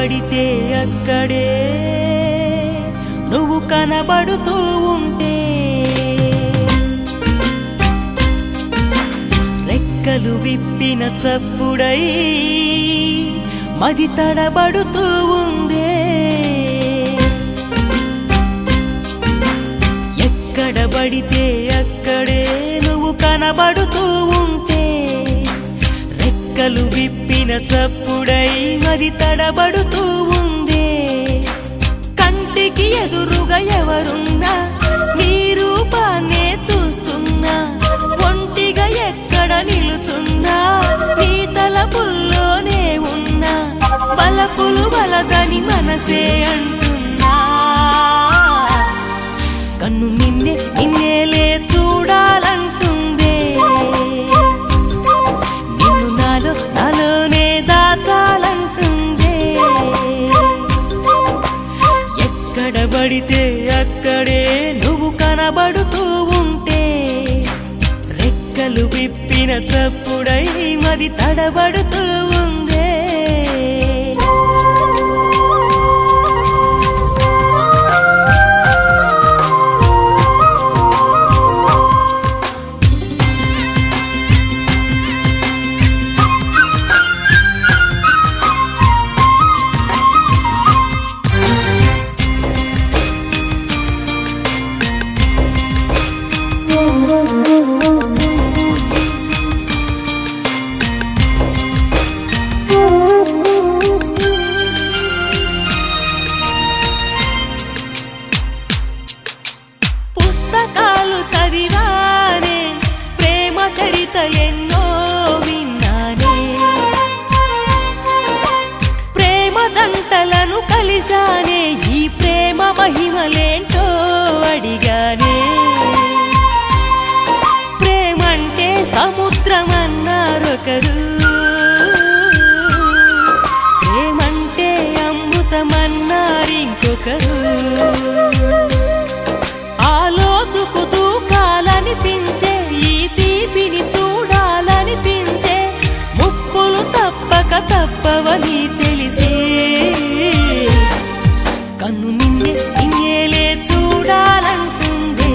పడితే అక్కడే నువ్వు కనబడుతూ ఉంటే రెక్కలు విప్పిన చప్పుడై మది తడబడుతూ ఉందే ఎక్కడ పడితే అక్కడే నువ్వు కనబడుతూ ఉంటే రెక్కలు విప్పిన చప్పుడై మది తడబడుతూ ఉందే కంటికి ఎదురుగా ఎవరున్నా నీ రూపాన్నే చూస్తున్నా ఒంటిగా ఎక్కడ నిలుచున్నా నీ తలపుల్లోనే ఉన్నా బలపులు బలదని మనసే అంటున్నా కన్ను నిన్నేలే చూడాలంటుందే నిన్ను నాలోనే దాచాలంటుందే ఎక్కడ పడితే అక్కడే నువ్వు కనబడుతూ ఉంటే రెక్కలు విప్పిన చప్పుడై మది తడబడుతూ ఉందే పుస్తకాలు చదివానే ప్రేమ చరిత ఎన్నో విన్నానే ప్రేమ జంటలను కలిసానే ఈ ప్రేమ మహిమలేంటో అడిగానే ప్రేమంటే సముద్రమన్నారొకరు ప్రేమంటే అమృతమన్నారింకొకరు ఆలోతుకు దూకాలనిపించే ఈ తీపిని చూడాలనిపించే ముప్పులు తప్పవని తెలిసే కన్ను నిన్నేలే చూడాలంటుందే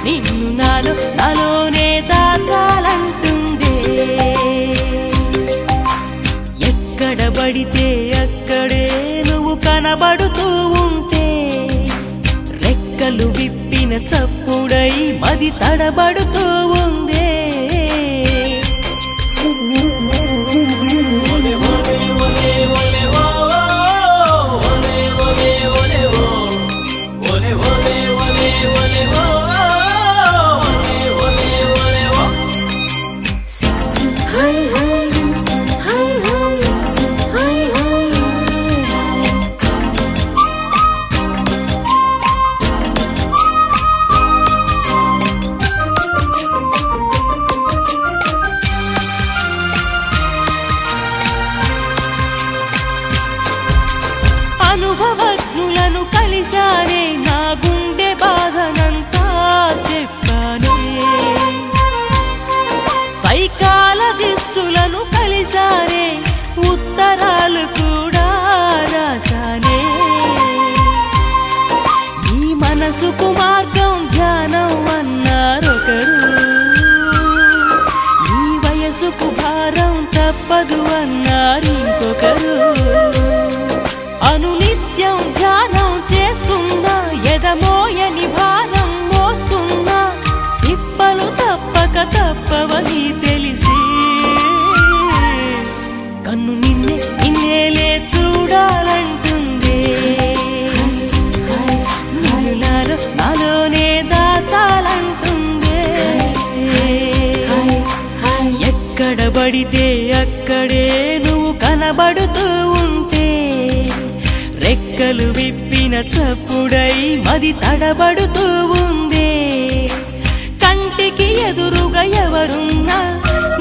నిన్ను నాలోనే దాచాలంటుందే ఎక్కడ పడితే అక్కడే నువ్వు కనబడుతూ ఉంటే రెక్కలు విప్పిన చప్పుడై మది తడబడుతూ ఉందే అనుభవజ్ఞులను కలిసానే నా గుండె బాధనంతా చెప్పానే సైకాలజిస్టులను కలిసానే ఉత్తరాలు కూడా రాసానే ఈ మనసుకు మార్గం ధ్యానం అన్నారొకరు ఈ వయసుకు భారం తప్పదు అన్నారింకొకరు అనునిత్యం ధ్యానం చేస్తున్నా ఎదమోయని భారం మోస్తున్నా తిప్పలు తప్పవని తెలిసి కన్ను నిన్నేలే చూడాలంటుందే నాలోనే దాచాలంటుందే ఎక్కడ పడితే అక్కడే నువ్వు కనబడుతూ ఉంటే రెక్కలు విప్పిన చప్పుడై మది తడబడుతూ ఉందే కంటికి ఎదురుగా ఎవరున్నా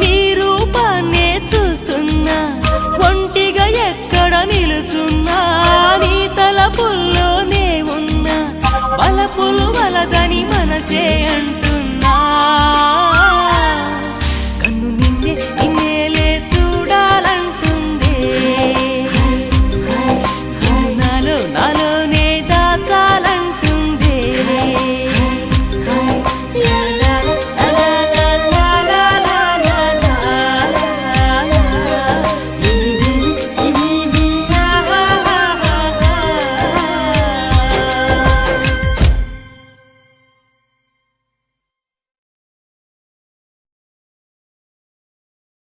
నీ రూపాన్నే చూస్తున్నా ఒంటిగా ఎక్కడ నిలుచున్నా నీ తలపుల్లోనే ఉన్నా బలపులు వలదని మనసే అంట